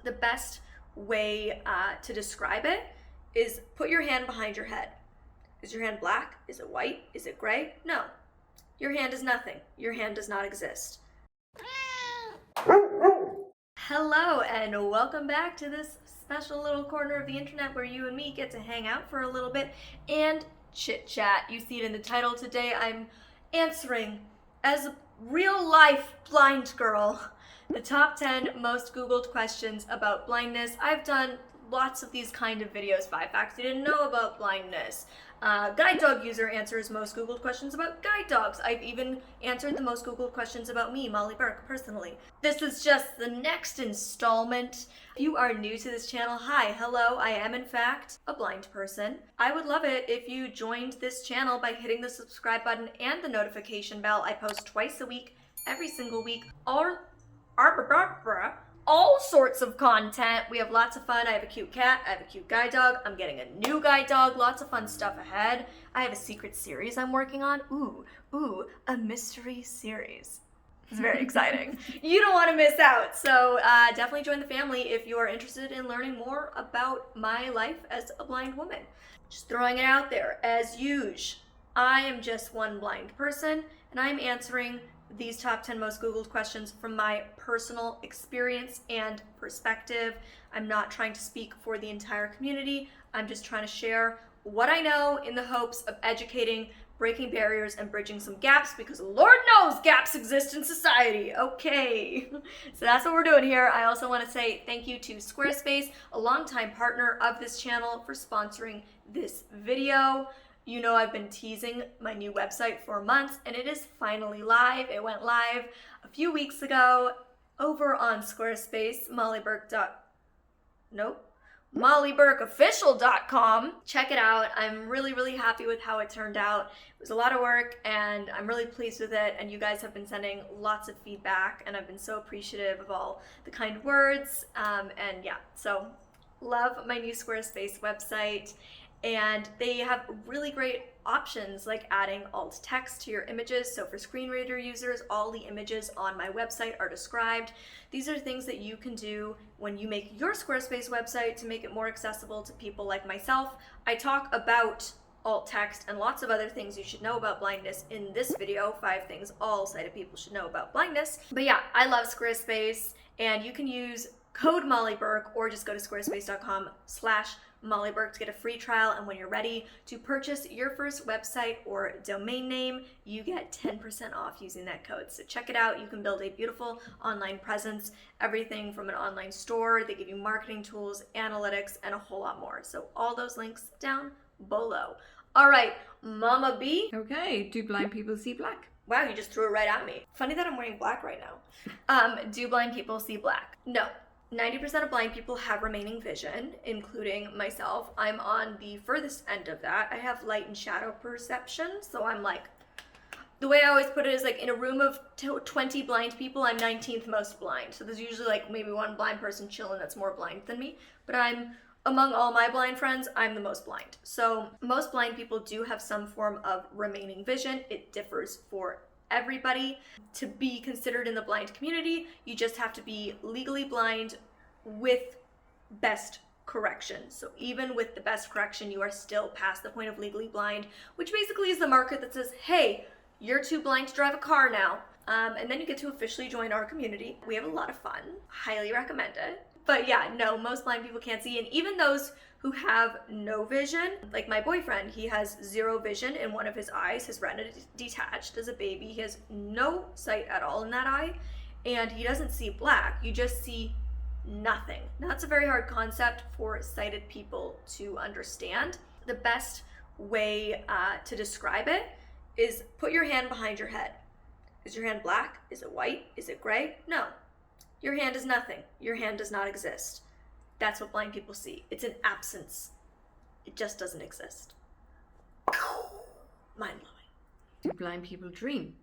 The best way to describe it is put your hand behind your head. Is your hand black? Is it white? Is it gray? No. Your hand is nothing. Your hand does not exist. Hello and welcome back to this special little corner of the internet where you and me get to hang out for a little bit and chit chat. You see it in the title. Today I'm answering, as a real life blind girl, the top 10 most Googled questions about blindness. I've done lots of these kind of videos. 5 facts you didn't know about blindness. Guide dog user answers most Googled questions about guide dogs. I've even answered the most Googled questions about me, Molly Burke, personally. This is just the next installment. If you are new to this channel, hi, hello, I am in fact a blind person. I would love it if you joined this channel by hitting the subscribe button and the notification bell. I post twice a week, every single week, all sorts of content. We have lots of fun. I have a cute cat, I have a cute guide dog, I'm getting a new guide dog, lots of fun stuff ahead. I have a secret series I'm working on. Ooh, a mystery series. It's very exciting. You don't want to miss out. So definitely join the family if you are interested in learning more about my life as a blind woman. Just throwing it out there. As usual, I am just one blind person and I'm answering these top 10 most Googled questions from my personal experience and perspective. I'm not trying to speak for the entire community. I'm just trying to share what I know in the hopes of educating, breaking barriers, and bridging some gaps, because Lord knows gaps exist in society. Okay, so that's what we're doing here. I also want to say thank you to Squarespace, a longtime partner of this channel, for sponsoring this video. You know, I've been teasing my new website for months and it is finally live. It went live a few weeks ago over on Squarespace, mollyburkeofficial.com. Check it out. I'm really happy with how it turned out. It was a lot of work and I'm really pleased with it, and you guys have been sending lots of feedback and I've been so appreciative of all the kind words, and yeah, so love my new Squarespace website. And they have really great options like adding alt text to your images. So for screen reader users, all the images on my website are described. These are things that you can do when you make your Squarespace website to make it more accessible to people like myself. I talk about alt text and lots of other things you should know about blindness in this video, 5 things all sighted people should know about blindness. But yeah, I love Squarespace, and you can use code Molly Burke or just go to squarespace.com/Molly Burke to get a free trial, and when you're ready to purchase your first website or domain name, you get 10% off using that code. So check it out. You can build a beautiful online presence, everything from an online store. They give you marketing tools, analytics, and a whole lot more. So all those links down below. All right, Mama B. Okay, do blind people see black? Wow, you just threw it right at me. Funny that I'm wearing black right now. Do blind people see black? No. 90% of blind people have remaining vision, including myself. I'm on the furthest end of that. I have light and shadow perception, so I'm like, the way I always put it is like in a room of 20 blind people, I'm 19th most blind. So there's usually like maybe one blind person chilling that's more blind than me, but among all my blind friends, I'm the most blind. So most blind people do have some form of remaining vision. It differs for everybody. To be considered in the blind community, you just have to be legally blind with best correction. So even with the best correction, you are still past the point of legally blind, which basically is the marker that says, hey, you're too blind to drive a car now. And then you get to officially join our community. We have a lot of fun. Highly recommend it. But yeah, no, most blind people can't see. And even those who have no vision, like my boyfriend, he has 0 vision in one of his eyes. His retina detached as a baby. He has no sight at all in that eye. And he doesn't see black. You just see nothing. Now, that's a very hard concept for sighted people to understand. The best way to describe it is put your hand behind your head. Is your hand black? Is it white? Is it gray? No. Your hand is nothing. Your hand does not exist. That's what blind people see. It's an absence. It just doesn't exist. Mind-blowing. Do blind people dream?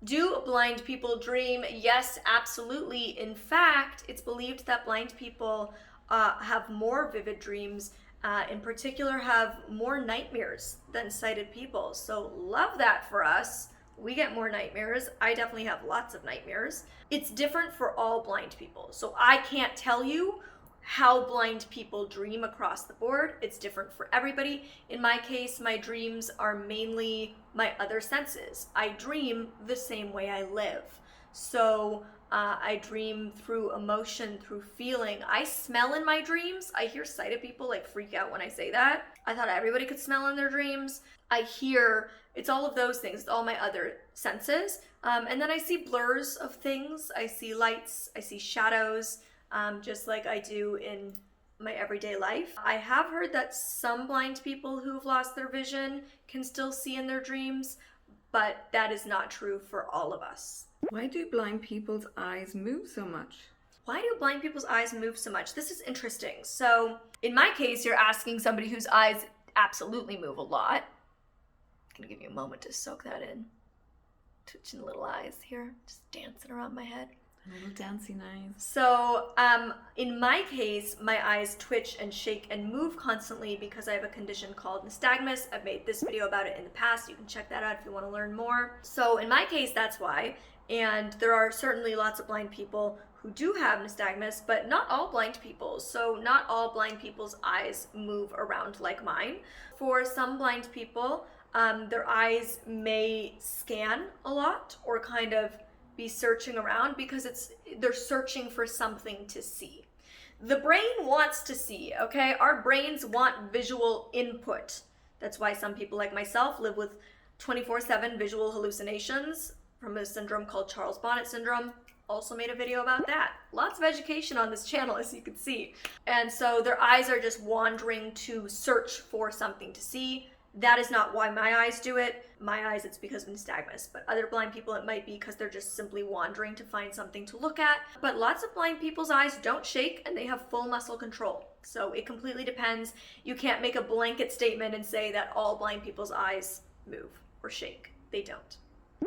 Do blind people dream? Yes, absolutely. In fact, it's believed that blind people have more vivid dreams, in particular have more nightmares than sighted people. So love that for us. we get more nightmares. I definitely have lots of nightmares. It's different for all blind people. So I can't tell you how blind people dream across the board. It's different for everybody. In my case, my dreams are mainly my other senses. I dream the same way I live. So I dream through emotion, through feeling. I smell in my dreams. I hear sighted people like freak out when I say that. I thought everybody could smell in their dreams. I hear, it's all of those things. It's all my other senses. And then I see blurs of things. I see lights. I see shadows. Just like I do in my everyday life. I have heard that some blind people who've lost their vision can still see in their dreams, but that is not true for all of us. Why do blind people's eyes move so much? Why do blind people's eyes move so much? This is interesting. So in my case, you're asking somebody whose eyes absolutely move a lot. I'm gonna give you a moment to soak that in. Twitching the little eyes here, just dancing around my head. Little dancing eyes. So in my case, my eyes twitch and shake and move constantly because I have a condition called nystagmus. I've made this video about it in the past. You can check that out if you want to learn more. So in my case, that's why. And there are certainly lots of blind people who do have nystagmus, but not all blind people. So not all blind people's eyes move around like mine. For some blind people, their eyes may scan a lot or kind of be searching around because they're searching for something to see. The brain wants to see, okay? Our brains want visual input. That's why some people like myself live with 24/7 visual hallucinations from a syndrome called Charles Bonnet syndrome. Also made a video about that. Lots of education on this channel, as you can see. And so their eyes are just wandering to search for something to see. That is not why my eyes do it. My eyes, it's because of nystagmus. But other blind people, it might be because they're just simply wandering to find something to look at. But lots of blind people's eyes don't shake and they have full muscle control. So it completely depends. You can't make a blanket statement and say that all blind people's eyes move or shake. They don't.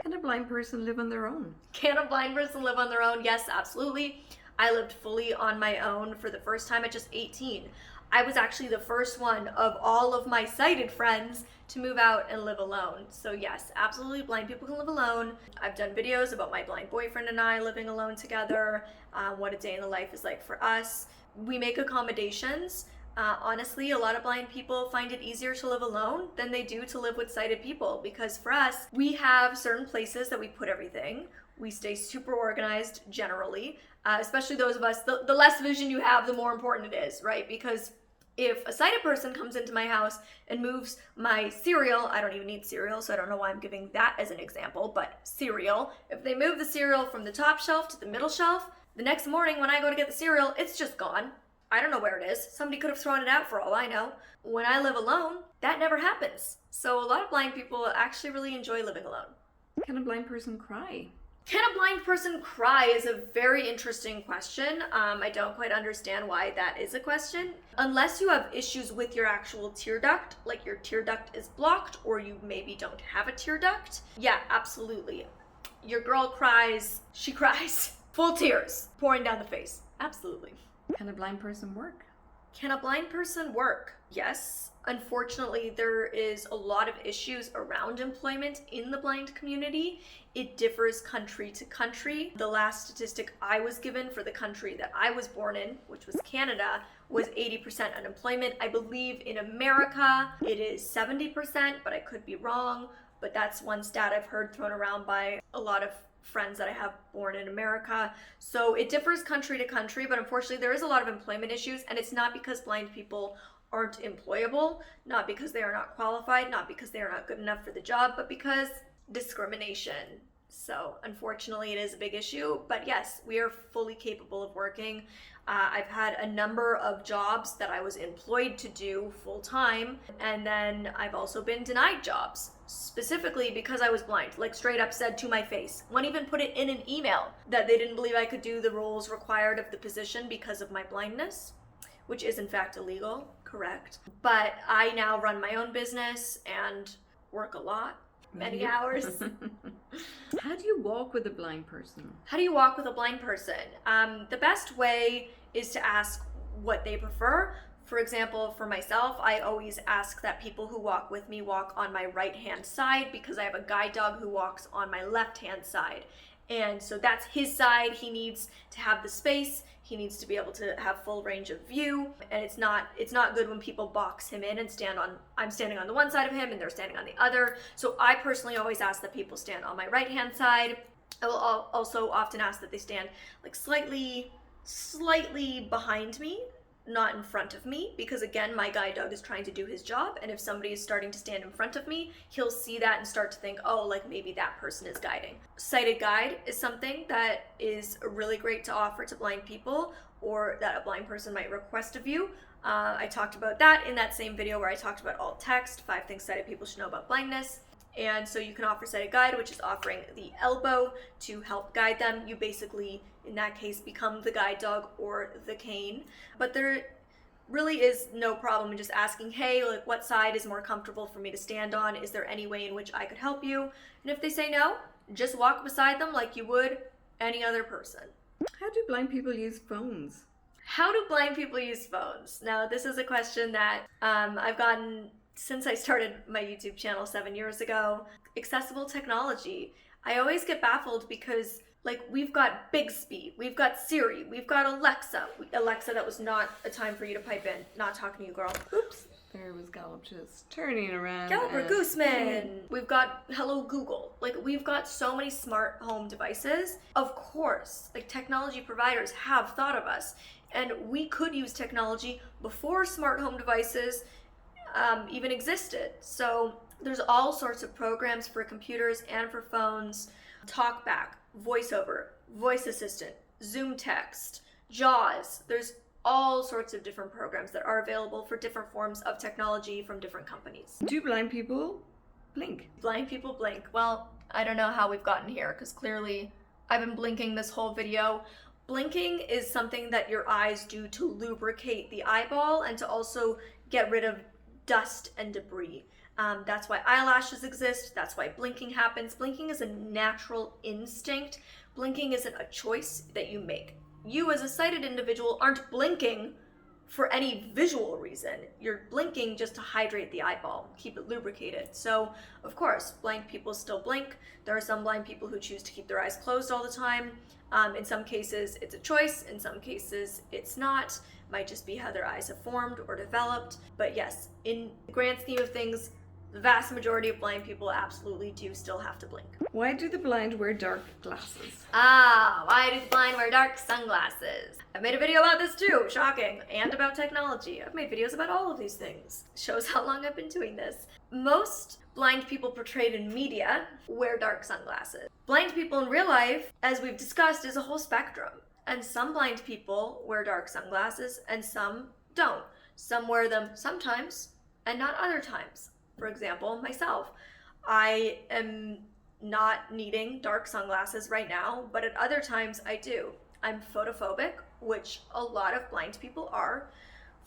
Can a blind person live on their own? Can a blind person live on their own? Yes, absolutely. I lived fully on my own for the first time at just 18. I was actually the first one of all of my sighted friends to move out and live alone. So yes, absolutely, blind people can live alone. I've done videos about my blind boyfriend and I living alone together, what a day in the life is like for us. We make accommodations. Honestly, a lot of blind people find it easier to live alone than they do to live with sighted people, because for us, we have certain places that we put everything. We stay super organized generally, especially those of us, the less vision you have, the more important it is, right? Because if a sighted person comes into my house and moves my cereal, I don't even eat cereal, so I don't know why I'm giving that as an example, but cereal, if they move the cereal from the top shelf to the middle shelf, the next morning when I go to get the cereal, it's just gone. I don't know where it is. Somebody could have thrown it out for all I know. When I live alone, that never happens. So a lot of blind people actually really enjoy living alone. Can a blind person cry? Can a blind person cry is a very interesting question. I don't quite understand why that is a question. Unless you have issues with your actual tear duct, like your tear duct is blocked or you maybe don't have a tear duct. Yeah, absolutely. Your girl cries, she cries. Full tears pouring down the face. Absolutely. Can a blind person work? Can a blind person work? Yes. Unfortunately, there is a lot of issues around employment in the blind community. It differs country to country. The last statistic I was given for the country that I was born in, which was Canada, was 80% unemployment. I believe in America it is 70%, but I could be wrong. But that's one stat I've heard thrown around by a lot of friends that I have born in America. So it differs country to country, but unfortunately there is a lot of employment issues, and it's not because blind people aren't employable, not because they are not qualified, not because they are not good enough for the job, but because discrimination. So unfortunately it is a big issue, but yes, we are fully capable of working. I've had a number of jobs that I was employed to do full time, and then I've also been denied jobs, specifically because I was blind, like straight up said to my face. One even put it in an email that they didn't believe I could do the roles required of the position because of my blindness, which is in fact illegal, correct. But I now run my own business and work a lot, many hours. How do you walk with a blind person? How do you walk with a blind person? The best way is to ask what they prefer. For example, for myself, I always ask that people who walk with me walk on my right-hand side because I have a guide dog who walks on my left-hand side. And so that's his side. He needs to have the space. He needs to be able to have full range of view. And it's not good when people box him in and I'm standing on the one side of him and they're standing on the other. So I personally always ask that people stand on my right-hand side. I will also often ask that they stand like slightly behind me, not in front of me, because again, my guide dog is trying to do his job, and if somebody is starting to stand in front of me, he'll see that and start to think, oh, like maybe that person is guiding. Sighted guide is something that is really great to offer to blind people, or that a blind person might request of you. I talked about that in that same video where I talked about alt text, 5 things sighted people should know about blindness. And so you can offer sighted guide, which is offering the elbow to help guide them. You basically, in that case, become the guide dog or the cane. But there really is no problem in just asking, hey, like what side is more comfortable for me to stand on? Is there any way in which I could help you? And if they say no, just walk beside them like you would any other person. How do blind people use phones? How do blind people use phones? Now, this is a question that I've gotten since I started my YouTube channel 7 years ago. Accessible technology. I always get baffled because like we've got Bixby, we've got Siri, we've got Alexa. Alexa, that was not a time for you to pipe in. Not talking to you, girl. Oops. There was Gallop just turning around. Galloper Gooseman. We've got Hello Google. Like we've got so many smart home devices. Of course, like technology providers have thought of us, and we could use technology before smart home devices even existed. So there's all sorts of programs for computers and for phones. TalkBack, VoiceOver, Voice Assistant, Zoom Text, JAWS. There's all sorts of different programs that are available for different forms of technology from different companies. Do blind people blink? Blind people blink. Well, I don't know how we've gotten here because clearly I've been blinking this whole video. Blinking is something that your eyes do to lubricate the eyeball and to also get rid of dust and debris. That's why eyelashes exist. That's why blinking happens. Blinking is a natural instinct. Blinking isn't a choice that you make. You as a sighted individual aren't blinking for any visual reason. You're blinking just to hydrate the eyeball, keep it lubricated. So, of course, blind people still blink. There are some blind people who choose to keep their eyes closed all the time. In some cases, it's a choice. In some cases, it's not. Might just be how their eyes have formed or developed. But yes, in the grand scheme of things, the vast majority of blind people absolutely do still have to blink. Why do the blind wear dark glasses? Why do the blind wear dark sunglasses? I've made a video about this too, shocking, and about technology. I've made videos about all of these things. Shows how long I've been doing this. Most blind people portrayed in media wear dark sunglasses. Blind people in real life, as we've discussed, is a whole spectrum. And some blind people wear dark sunglasses and some don't. Some wear them sometimes and not other times. For example, myself. I am not needing dark sunglasses right now, but at other times I do. I'm photophobic, which a lot of blind people are.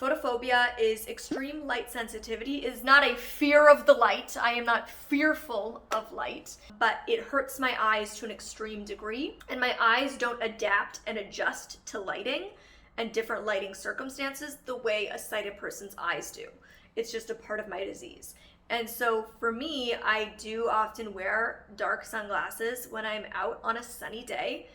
Photophobia is extreme light sensitivity. It is not a fear of the light. I am not fearful of light, but it hurts my eyes to an extreme degree, and my eyes don't adapt and adjust to lighting and different lighting circumstances the way a sighted person's eyes do. It's just a part of my disease. And so for me, I do often wear dark sunglasses when I'm out on a sunny day,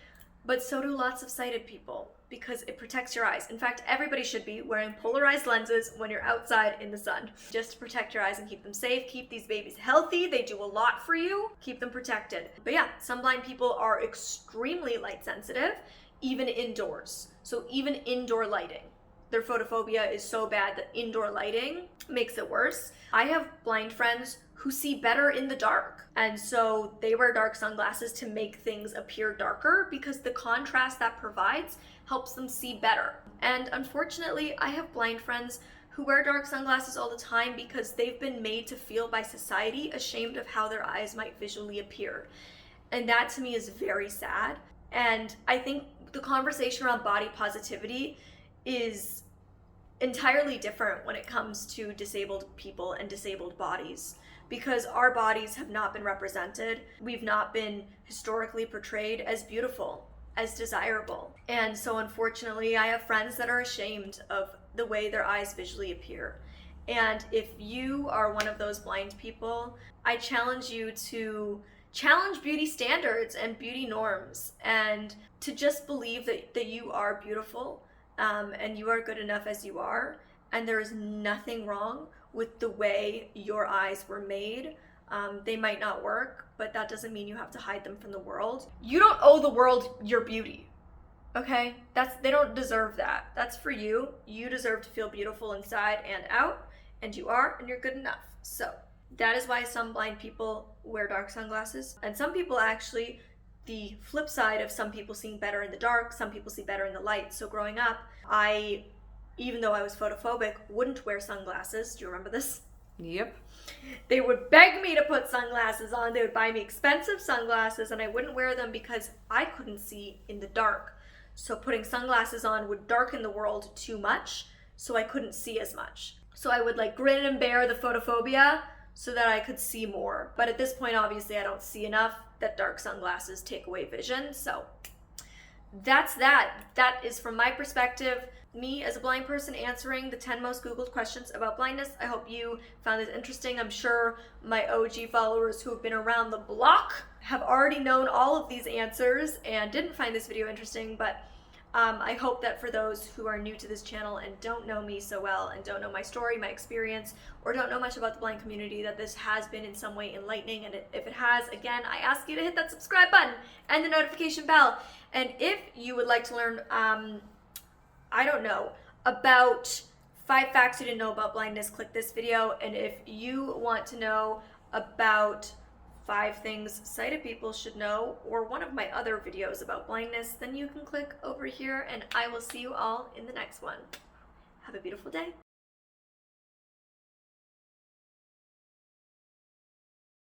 but so do lots of sighted people because it protects your eyes. In fact, everybody should be wearing polarized lenses when you're outside in the sun, just to protect your eyes and keep them safe, keep these babies healthy. They do a lot for you, keep them protected. But yeah, some blind people are extremely light sensitive, even indoors. So even indoor lighting. Their photophobia is so bad that indoor lighting makes it worse. I have blind friends who see better in the dark, and so they wear dark sunglasses to make things appear darker because the contrast that provides helps them see better. And unfortunately, I have blind friends who wear dark sunglasses all the time because they've been made to feel by society ashamed of how their eyes might visually appear. And that to me is very sad. And I think the conversation around body positivity is entirely different when it comes to disabled people and disabled bodies, because our bodies have not been represented. We've not been historically portrayed as beautiful, as desirable. And so unfortunately, I have friends that are ashamed of the way their eyes visually appear. And if you are one of those blind people, I challenge you to challenge beauty standards and beauty norms, and to just believe that you are beautiful, and you are good enough as you are, and there is nothing wrong with the way your eyes were made. They might not work, but that doesn't mean you have to hide them from the world. You don't owe the world your beauty, okay? They don't deserve that. That's for you. You deserve to feel beautiful inside and out, and you are, and you're good enough. So that is why some blind people wear dark sunglasses, and some people actually, the flip side of some people seeing better in the dark, some people see better in the light. So growing up, even though I was photophobic, wouldn't wear sunglasses. Do you remember this? Yep. They would beg me to put sunglasses on. They would buy me expensive sunglasses, and I wouldn't wear them because I couldn't see in the dark. So putting sunglasses on would darken the world too much, so I couldn't see as much. So I would like grin and bear the photophobia so that I could see more. But at this point, obviously, I don't see enough that dark sunglasses take away vision. So that's that. That is from my perspective, me as a blind person answering the 10 most Googled questions about blindness. I hope you found this interesting. I'm sure my OG followers who have been around the block have already known all of these answers and didn't find this video interesting, but I hope that for those who are new to this channel and don't know me so well and don't know my story, my experience, or don't know much about the blind community, that this has been in some way enlightening. And if it has, again, I ask you to hit that subscribe button and the notification bell. And if you would like to learn, I don't know, about 5 facts you didn't know about blindness, click this video. And if you want to know about 5 things sighted people should know, or one of my other videos about blindness, then you can click over here, and I will see you all in the next one. Have a beautiful day.